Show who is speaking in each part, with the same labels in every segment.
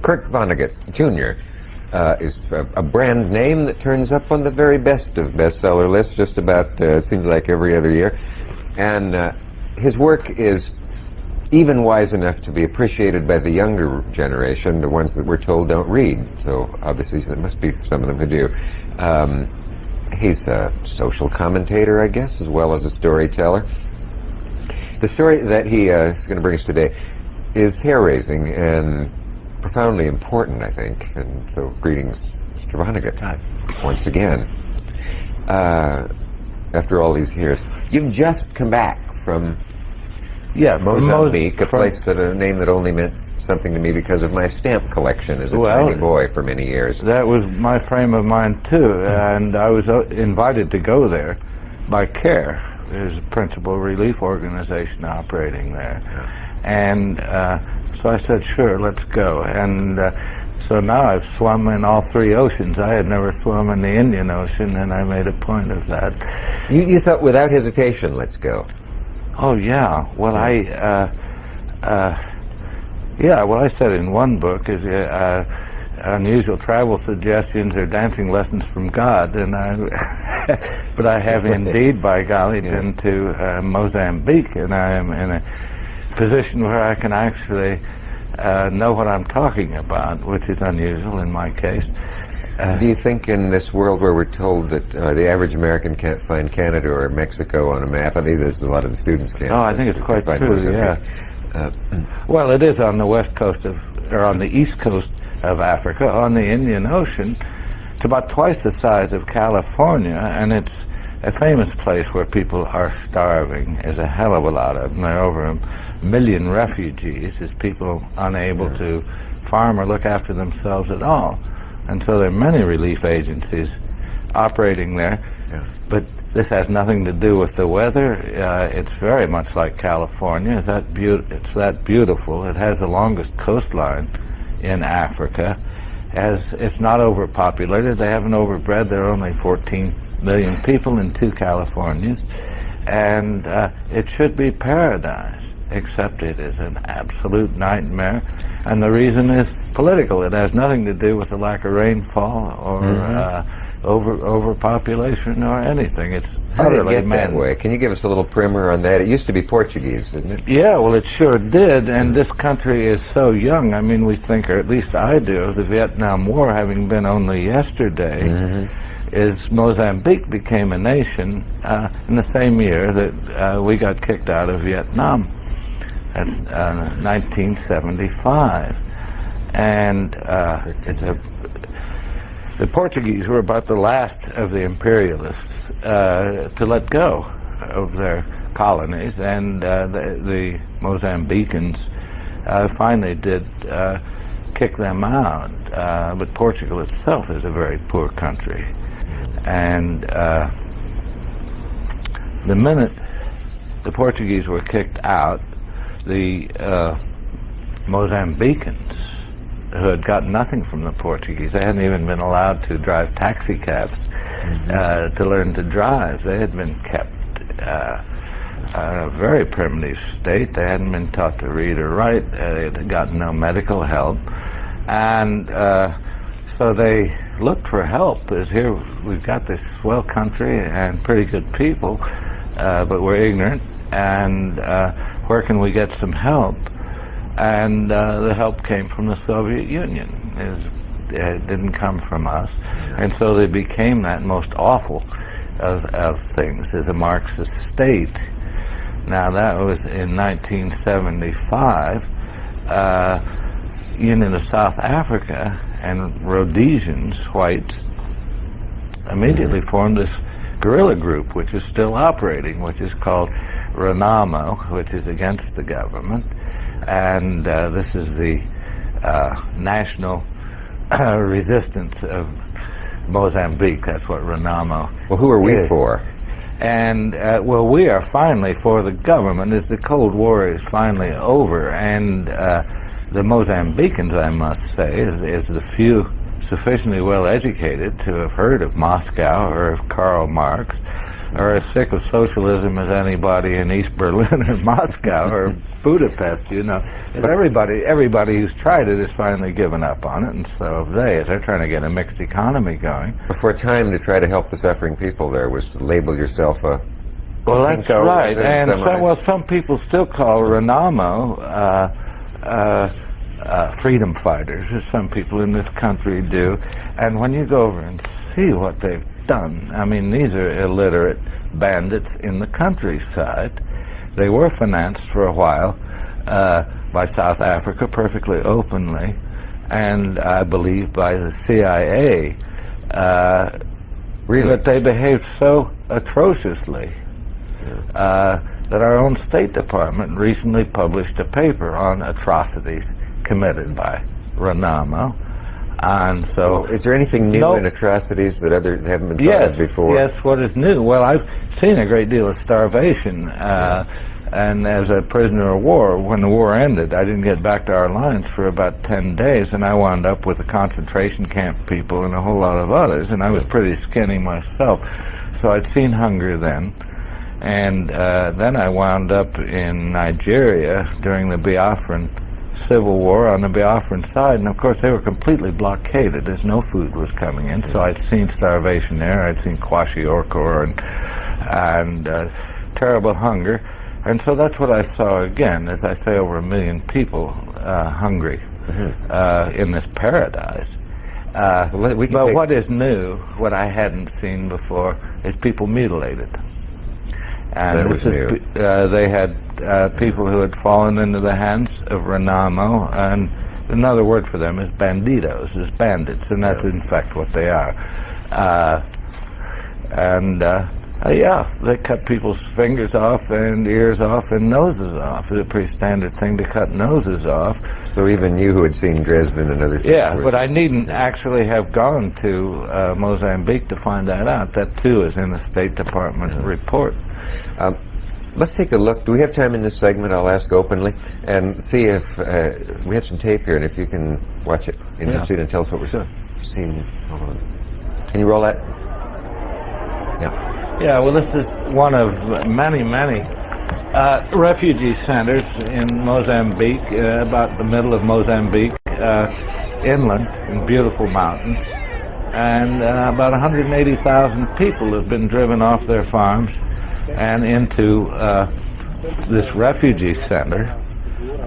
Speaker 1: Kurt Vonnegut Jr. Is a brand name that turns up on the very best of bestseller lists just about, seems like every other year. And his work is even wise enough to be appreciated by the younger generation, the ones that we're told don't read. So obviously there must be some of them who do. He's a social commentator, I guess, as well as a storyteller. The story that he is going to bring us today is hair-raising and profoundly important, I think. And so greetings, Mr. Vonnegut, once again. After all these years. You've just come back from Mozambique, a name that only meant something to me because of my stamp collection as a tiny boy for many years.
Speaker 2: That was my frame of mind too, and I was invited to go there by CARE. There's a principal relief organization operating there. Yeah. And so I said, sure, let's go. And so now I've swum in all three oceans. I had never swum in the Indian Ocean, and I made a point of that.
Speaker 1: You thought without hesitation, let's go.
Speaker 2: Oh, yeah. Well, what I said in one book is unusual travel suggestions or dancing lessons from God, and but I have indeed, by golly, been to Mozambique, and I am in a position where I can actually know what I'm talking about, which is unusual in my case.
Speaker 1: Do you think in this world where we're told that the average American can't find Canada or Mexico on a map, I think there's a lot of the students can't.
Speaker 2: Oh, I think it's quite true, yeah. Well, it is on the west coast or on the east coast of Africa, on the Indian Ocean. It's about twice the size of California, and it's a famous place where people are starving. There's a hell of a lot of them. There are over 1 million refugees. There's people unable to farm or look after themselves at all. And so there are many relief agencies operating there. Yeah. But this has nothing to do with the weather. It's very much like California. It's that beautiful. It has the longest coastline in Africa. It's not overpopulated. They haven't overbred. There are only 14 million people in 2 Californias. And it should be paradise, except it is an absolute nightmare. And the reason is political. It has nothing to do with the lack of rainfall or overpopulation or anything. It's utterly
Speaker 1: get that way. Can you give us a little primer on that? It used to be Portuguese, didn't it?
Speaker 2: Yeah, well, it sure did. And this country is so young. I mean, we think, or at least I do, of the Vietnam War having been only yesterday. Is Mozambique became a nation in the same year that we got kicked out of Vietnam. That's 1975. And the Portuguese were about the last of the imperialists to let go of their colonies, and the Mozambicans finally did kick them out. But Portugal itself is a very poor country. And the minute the Portuguese were kicked out, the Mozambicans, who had got nothing from the Portuguese, they hadn't even been allowed to drive taxi cabs to learn to drive. They had been kept in a very primitive state. They hadn't been taught to read or write. They had gotten no medical help. And so they looked for help. As here, we've got this swell country and pretty good people, but we're ignorant, and where can we get some help? And the help came from the Soviet Union. It didn't come from us. And so they became that most awful of things, as a Marxist state. Now, that was in 1975. Union of South Africa and Rhodesians, whites, immediately formed this guerrilla group, which is still operating, which is called RENAMO, which is against the government. And this is the national resistance of Mozambique. That's what RENAMO.
Speaker 1: Well, who are we for?
Speaker 2: And, well, we are finally for the government, as the Cold War is finally over. And the Mozambicans, I must say, is the few sufficiently well educated to have heard of Moscow or of Karl Marx, are as sick of socialism as anybody in East Berlin or Moscow or Budapest, you know. But everybody who's tried it has finally given up on it, and so have they. They're trying to get a mixed economy going.
Speaker 1: For a time, to try to help the suffering people there was to label yourself a...
Speaker 2: Well, that's right. And some people still call Renamo freedom fighters, as some people in this country do. And when you go over and see what they've done, I mean, these are illiterate bandits in the countryside. They were financed for a while by South Africa perfectly openly, and I believe by the CIA.
Speaker 1: Really?
Speaker 2: But they behaved so atrociously that our own State Department recently published a paper on atrocities committed by Renamo. And so,
Speaker 1: is there anything new in atrocities that haven't been thought of before?
Speaker 2: Yes, what is new? Well, I've seen a great deal of starvation, and as a prisoner of war, when the war ended, I didn't get back to our lines for about 10 days, and I wound up with the concentration camp people and a whole lot of others, and I was pretty skinny myself, so I'd seen hunger then. And then I wound up in Nigeria during the Biafran Civil War on the Biafran side, and of course they were completely blockaded as no food was coming in, so I'd seen starvation there. I'd seen kwashiorkor and terrible hunger, and so that's what I saw again, as I say, over 1 million people hungry in this paradise. But what is new, what I hadn't seen before, is people mutilated. And they had people who had fallen into the hands of Renamo, and another word for them is bandidos, is bandits, and that's in fact what they are. They cut people's fingers off and ears off and noses off. It's a pretty standard thing to cut noses off.
Speaker 1: So even you who had seen Dresden and other things.
Speaker 2: Yeah, but I needn't actually have gone to Mozambique to find that out. That too is in the State Department report.
Speaker 1: Let's take a look. Do we have time in this segment? I'll ask openly and see if we have some tape here, and if you can watch it in your seat and tell us what we're seeing. Hold on. Can you roll that? Yeah.
Speaker 2: Yeah. Well, this is one of many refugee centers in Mozambique, about the middle of Mozambique, inland in beautiful mountains, and about 180,000 people have been driven off their farms and into this refugee center,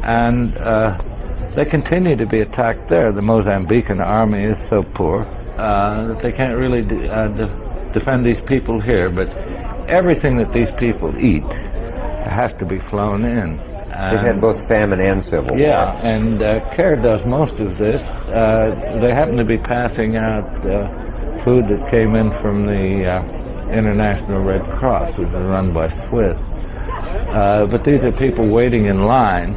Speaker 2: and they continue to be attacked there. The Mozambican army is so poor that they can't really defend these people here, but everything that these people eat has to be flown in.
Speaker 1: They've had both famine and civil war.
Speaker 2: Yeah, and CARE does most of this. They happen to be passing out food that came in from the International Red Cross, which is run by Swiss. But these are people waiting in line,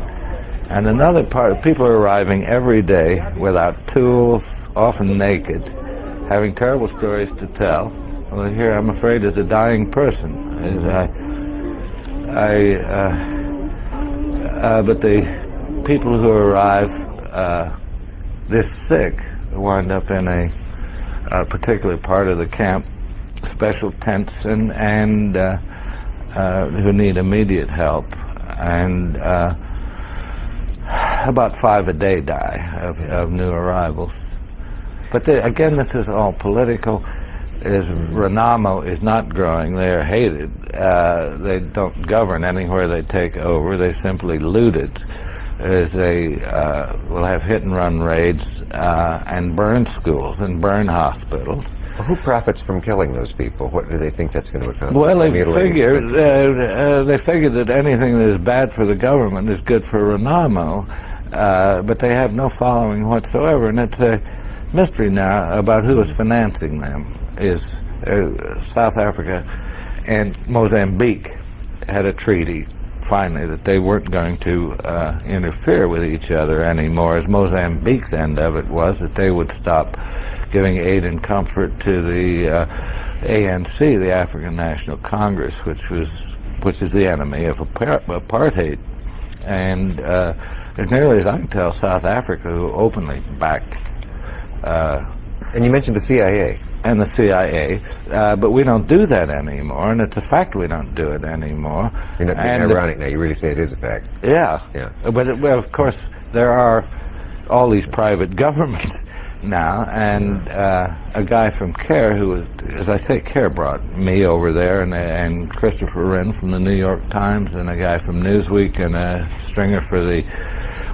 Speaker 2: and another part, people are arriving every day without tools, often naked, having terrible stories to tell. Well, here I'm afraid is a dying person. But the people who arrive this sick wind up in a particular part of the camp, special tents, and who need immediate help, and about 5 a day die of new arrivals. But again, this is all political. Renamo is not growing. They are hated. They don't govern anywhere they take over. They simply loot it. They will have hit-and-run raids and burn schools and burn hospitals.
Speaker 1: Well, who profits from killing those people? What do they think that's going to accomplish?
Speaker 2: Well, they figure that anything that is bad for the government is good for Renamo, but they have no following whatsoever, and it's a mystery now about who is financing them. Is South Africa and Mozambique had a treaty finally that they weren't going to interfere with each other anymore, as Mozambique's end of it was that they would stop giving aid and comfort to the ANC, the African National Congress, which is the enemy of apartheid. And as nearly as I can tell, South Africa, who openly backed.
Speaker 1: And you mentioned the CIA.
Speaker 2: and the CIA, but we don't do that anymore, and it's a fact we don't do it anymore.
Speaker 1: You're not being ironic now, you really say it is a fact.
Speaker 2: Yeah. But well, of course, there are all these private governments now, and a guy from CARE, who was, as I say, CARE brought me over there, and Christopher Wren from the New York Times, and a guy from Newsweek, and a stringer for the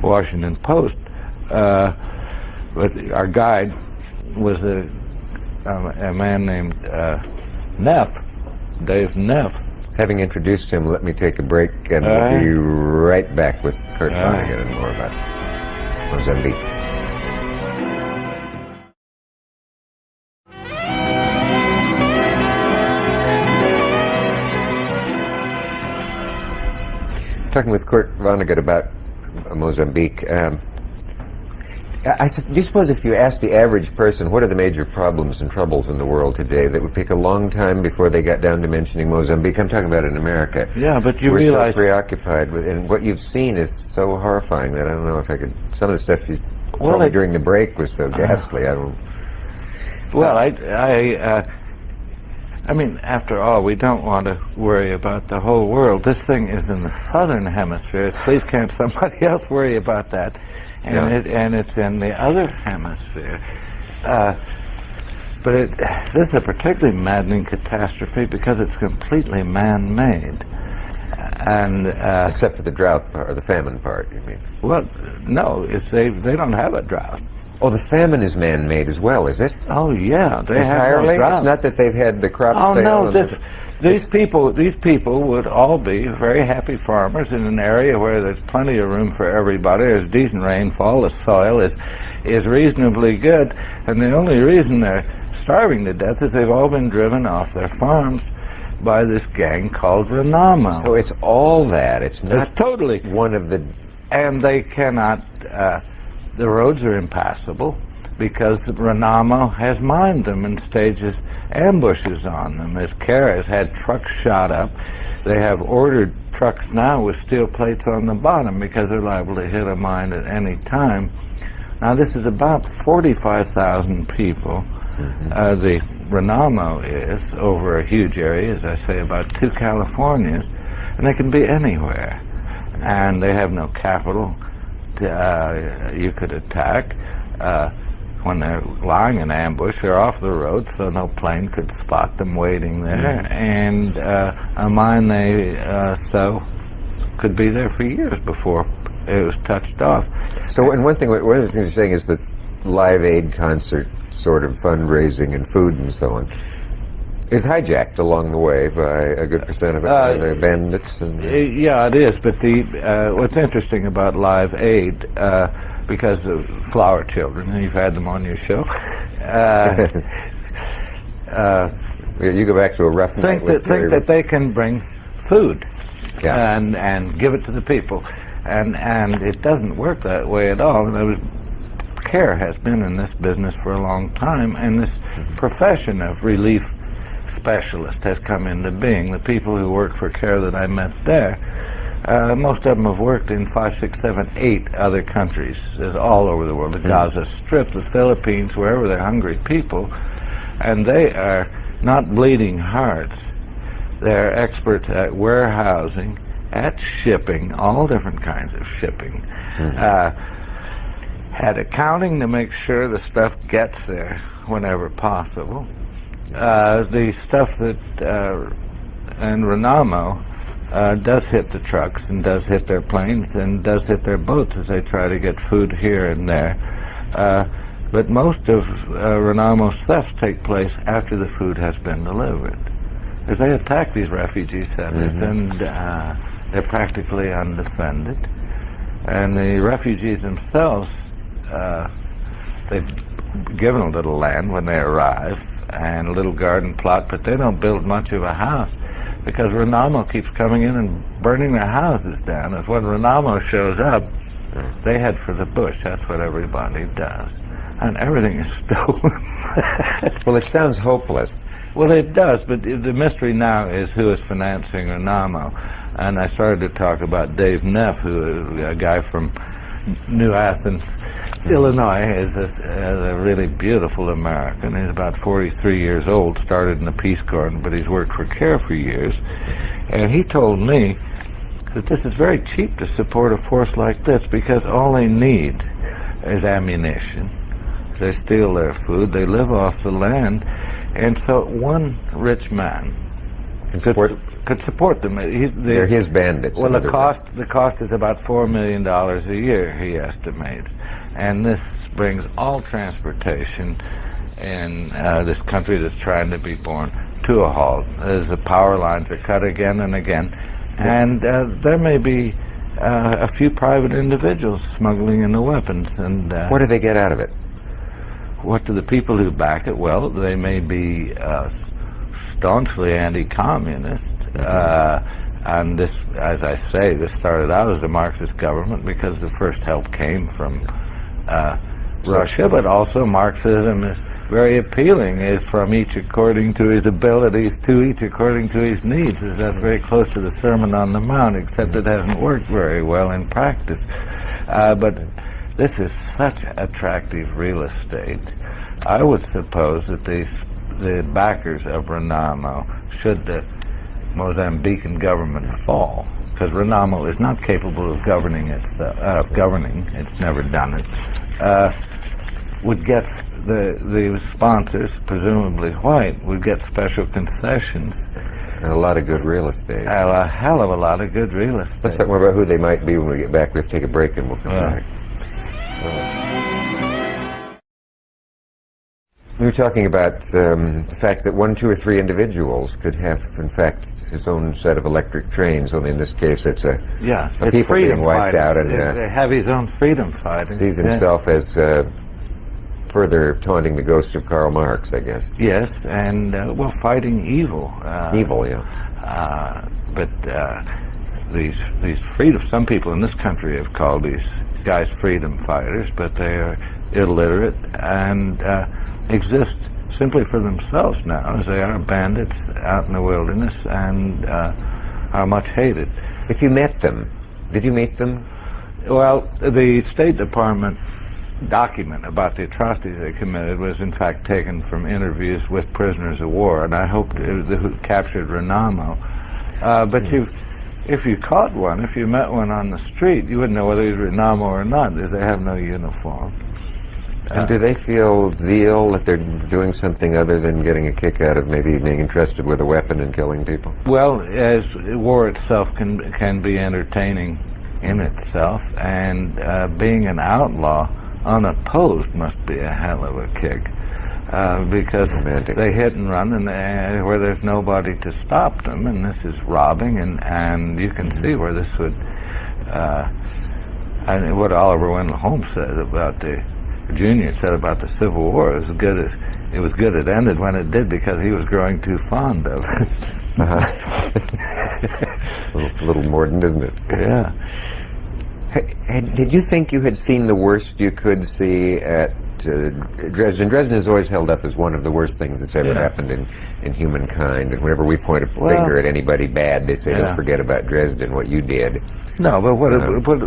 Speaker 2: Washington Post. But our guide was a man named Neff, Dave Neff.
Speaker 1: Having introduced him, let me take a break, and we'll be right back with Kurt Vonnegut and more about Mozambique. Talking with Kurt Vonnegut about Mozambique. Do you suppose if you asked the average person what are the major problems and troubles in the world today, that would take a long time before they got down to mentioning Mozambique? I'm talking about in America.
Speaker 2: Yeah, but you
Speaker 1: We're
Speaker 2: realize...
Speaker 1: so preoccupied with, and what you've seen is so horrifying that I don't know if I could... Some of the stuff you told me during the break was so ghastly, I don't...
Speaker 2: Well, I mean, after all, we don't want to worry about the whole world. This thing is in the southern hemisphere. Please can't somebody else worry about that? And it's in the other hemisphere. But this is a particularly maddening catastrophe because it's completely man-made. And
Speaker 1: except for the drought part, or the famine part, you mean?
Speaker 2: Well, no, they don't have a drought.
Speaker 1: Oh, the famine is man-made as well, is it?
Speaker 2: Oh, yeah, they
Speaker 1: entirely?
Speaker 2: have no drought.
Speaker 1: It's not that they've had the crops fail.
Speaker 2: Oh no, these people would all be very happy farmers in an area where there's plenty of room for everybody. There's decent rainfall. The soil is reasonably good, and the only reason they're starving to death is they've all been driven off their farms by this gang called Renamo.
Speaker 1: So it's all that. It's not
Speaker 2: totally
Speaker 1: one of the...
Speaker 2: And they cannot... the roads are impassable because Renamo has mined them and stages ambushes on them. As CARE has had trucks shot up, they have ordered trucks now with steel plates on the bottom because they're liable to hit a mine at any time. Now this is about 45,000 people. The Renamo is over a huge area, as I say, about 2 Californias, and they can be anywhere. And they have no capital you could attack. When they're lying in ambush, they're off the road, so no plane could spot them waiting there. And a mine they sow could be there for years before it was touched off.
Speaker 1: So, and one of the things you're saying is that Live Aid concert sort of fundraising and food and so on is hijacked along the way by a good percent of it by the bandits. And
Speaker 2: yeah, it is. But what's interesting about Live Aid, because of flower children, and you've had them on your show.
Speaker 1: You go back to a rough night.
Speaker 2: Think that they can bring food and give it to the people, and it doesn't work that way at all. CARE has been in this business for a long time, and this profession of relief specialist has come into being. The people who work for CARE that I met there, most of them have worked in 5, 6, 7, 8 other countries, all over the world, the Gaza Strip, the Philippines, wherever they're hungry people, and they are not bleeding hearts. They're experts at warehousing, at shipping, all different kinds of shipping, at accounting to make sure the stuff gets there whenever possible. The stuff that and Renamo does hit the trucks and does hit their planes and does hit their boats as they try to get food here and there. But most of Renamo's thefts take place after the food has been delivered. Because they attack these refugee centers and they're practically undefended. And the refugees themselves, they've given a little land when they arrive and a little garden plot, but they don't build much of a house because Renamo keeps coming in and burning their houses down. As when Renamo shows up, they head for the bush. That's what everybody does. And everything is stolen.
Speaker 1: Well, it sounds hopeless.
Speaker 2: Well, it does, but the mystery now is who is financing Renamo. And I started to talk about Dave Neff, who is a guy from New Athens, Illinois is a really beautiful American. He's about 43 years old, started in the Peace Corps, but he's worked for CARE for years. And he told me that this is very cheap to support a force like this because all they need is ammunition. They steal their food, they live off the land, and so one rich man could support them.
Speaker 1: They're his bandits.
Speaker 2: Well, the cost is about $4 million a year, he estimates, and this brings all transportation in this country that's trying to be born to a halt. As the power lines are cut again and again, and there may be a few private individuals smuggling in the weapons. And
Speaker 1: what do they get out of it?
Speaker 2: What do the people who back it? Well, they may be staunchly anti-communist, and this, as I say, this started out as a Marxist government because the first help came from Russia, but also Marxism is very appealing, is from each according to his abilities, to each according to his needs. That's very close to the Sermon on the Mount, except it hasn't worked very well in practice. But this is such attractive real estate. I would suppose that the backers of Renamo, should the Mozambican government fall, because Renamo is not capable of governing governing, it's never done it, would get the sponsors, presumably white, would get special concessions.
Speaker 1: And a lot of good real estate.
Speaker 2: A hell of a lot of good real estate.
Speaker 1: Let's talk more about who they might be when we get back. We have to take a break and we'll come back. We were talking about the fact that 1, 2, or 3 individuals could have, in fact, his own set of electric trains. Only in this case, it's a people being wiped out, and
Speaker 2: they have his own freedom fighting.
Speaker 1: Sees himself as further taunting the ghost of Karl Marx, I guess.
Speaker 2: Yes, and well, fighting evil.
Speaker 1: Evil, yeah.
Speaker 2: But these freedom. Some people in this country have called these guys freedom fighters, but they are illiterate and exist simply for themselves now, as they are bandits out in the wilderness and are much hated.
Speaker 1: If you met them, did you meet them?
Speaker 2: Well, the State Department document about the atrocities they committed was in fact taken from interviews with prisoners of war, and I hope who captured Renamo. But if you caught one, if you met one on the street, you wouldn't know whether he was Renamo or not, because they have no uniform.
Speaker 1: And do they feel zeal that they're doing something other than getting a kick out of maybe being entrusted with a weapon and killing people?
Speaker 2: Well, as war itself can be entertaining in itself, and being an outlaw unopposed must be a hell of a kick, because
Speaker 1: romantic. They
Speaker 2: hit and run and where there's nobody to stop them, and this is robbing, and you can see where this would and what Oliver Wendell Holmes said about Jr. said about the Civil War, it was good it ended when it did, because he was growing too fond of it.
Speaker 1: A little mordant, isn't it?
Speaker 2: Yeah.
Speaker 1: Did you think you had seen the worst you could see at Dresden? Dresden is always held up as one of the worst things that's ever happened in humankind. And whenever we point a finger at anybody bad, they say, "Don't forget about Dresden, what you did."
Speaker 2: No, but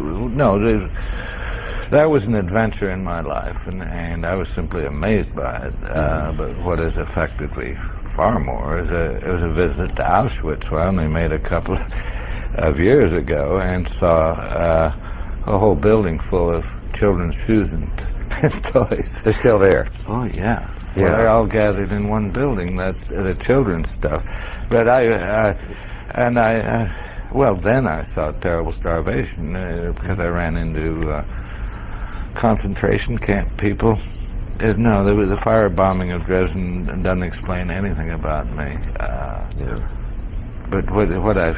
Speaker 2: that was an adventure in my life, and I was simply amazed by it. But what has affected me far more is it was a visit to Auschwitz, where I only made a couple of years ago, and saw a whole building full of children's shoes and toys.
Speaker 1: They're still there.
Speaker 2: Oh yeah. Well, they're all gathered in one building. That's the children's stuff. But then I saw terrible starvation because I ran into concentration camp people. The firebombing of Dresden doesn't explain anything about me. But what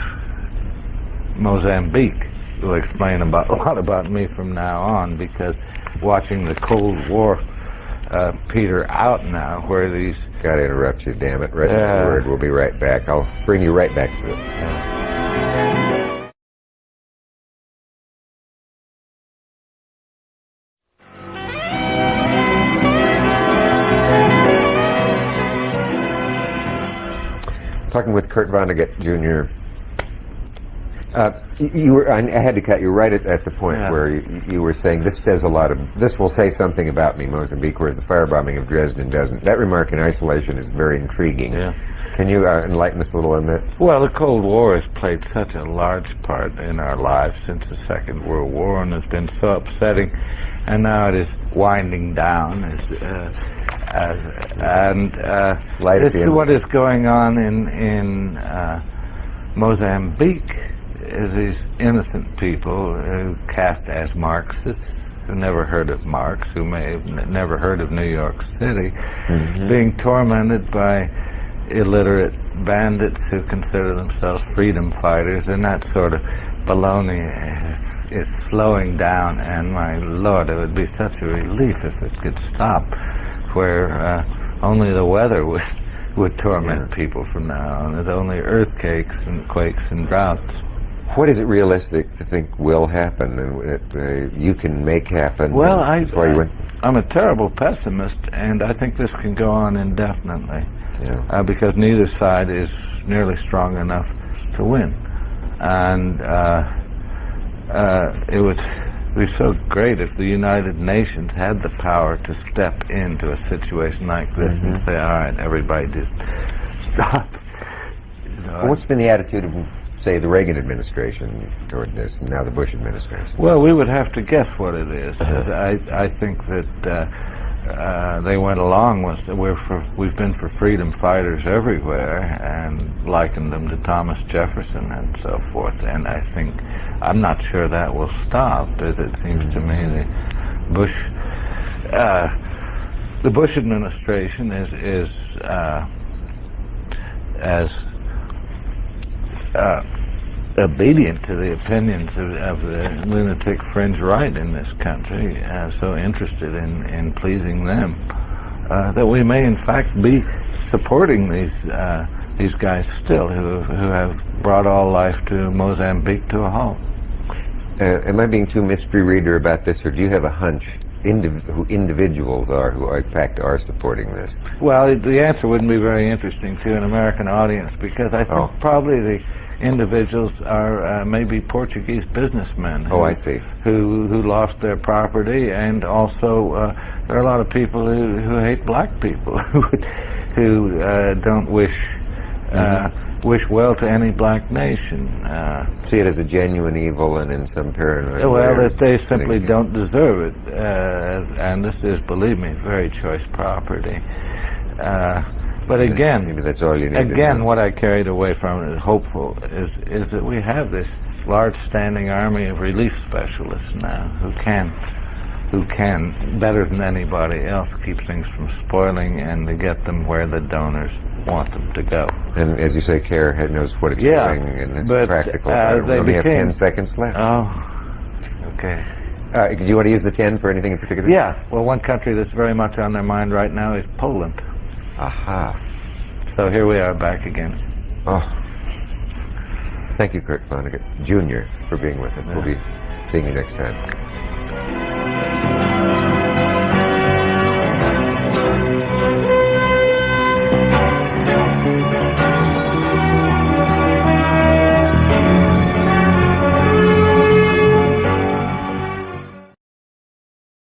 Speaker 2: Mozambique will explain a lot about me from now on, because watching the Cold War peter out now, where these...
Speaker 1: Gotta interrupt you, damn it. Right in the word. We'll be right back. I'll bring you right back to it. Talking with Kurt Vonnegut Jr. I had to cut you right at the point where you were saying this says a lot of, this will say something about me, Mozambique, whereas the firebombing of Dresden doesn't. That remark in isolation is very intriguing. Yeah. Can you enlighten us a little on that?
Speaker 2: Well, the Cold War has played such a large part in our lives since the Second World War, and has been so upsetting, and now it is winding down. This is what is going on in Mozambique. Is these innocent people who cast as Marxists, who never heard of Marx, who may have never heard of New York City, being tormented by illiterate bandits who consider themselves freedom fighters, and that sort of baloney is slowing down, and my Lord, it would be such a relief if it could stop, where only the weather would torment people from now on. There's only earthquakes and quakes and droughts.
Speaker 1: What is it realistic to think will happen and that you can make happen?
Speaker 2: Well, I'm a terrible pessimist, and I think this can go on indefinitely. Yeah. Because neither side is nearly strong enough to win. And it would be so great if the United Nations had the power to step into a situation like this and say, all right, everybody just stop.
Speaker 1: What's been the attitude of, say, the Reagan administration toward this, and now the Bush administration?
Speaker 2: Well, we would have to guess what it is. I think that they went along with we've been for freedom fighters everywhere, and likened them to Thomas Jefferson and so forth. And I'm not sure that will stop. It seems to me the Bush administration is as obedient to the opinions of the lunatic fringe right in this country, so interested in pleasing them, that we may in fact be supporting these guys still, who have brought all life to Mozambique to a halt.
Speaker 1: Am I being too mystery reader about this, or do you have a hunch who individuals are who in fact are supporting this?
Speaker 2: Well, the answer wouldn't be very interesting to an American audience, because I think probably the individuals are maybe Portuguese businessmen who lost their property, and also there are a lot of people who hate black people who don't wish well to any black nation.
Speaker 1: See it as a genuine evil, and in some paranoid
Speaker 2: well, that they simply don't deserve it, and this is, believe me, very choice property. But again,
Speaker 1: maybe that's all you need.
Speaker 2: Again, what I carried away from it is hopeful is that we have this large standing army of relief specialists now who can better than anybody else keep things from spoiling, and to get them where the donors want them to go.
Speaker 1: And as you say, CARE knows what it's doing, and it's practical. We only have 10 seconds left.
Speaker 2: Oh, okay.
Speaker 1: Do you want to use the 10 for anything in particular?
Speaker 2: Yeah. Well, one country that's very much on their mind right now is Poland.
Speaker 1: Aha.
Speaker 2: So here we are back again.
Speaker 1: Oh. Thank you, Kurt Vonnegut Jr., for being with us. We'll be seeing you next time.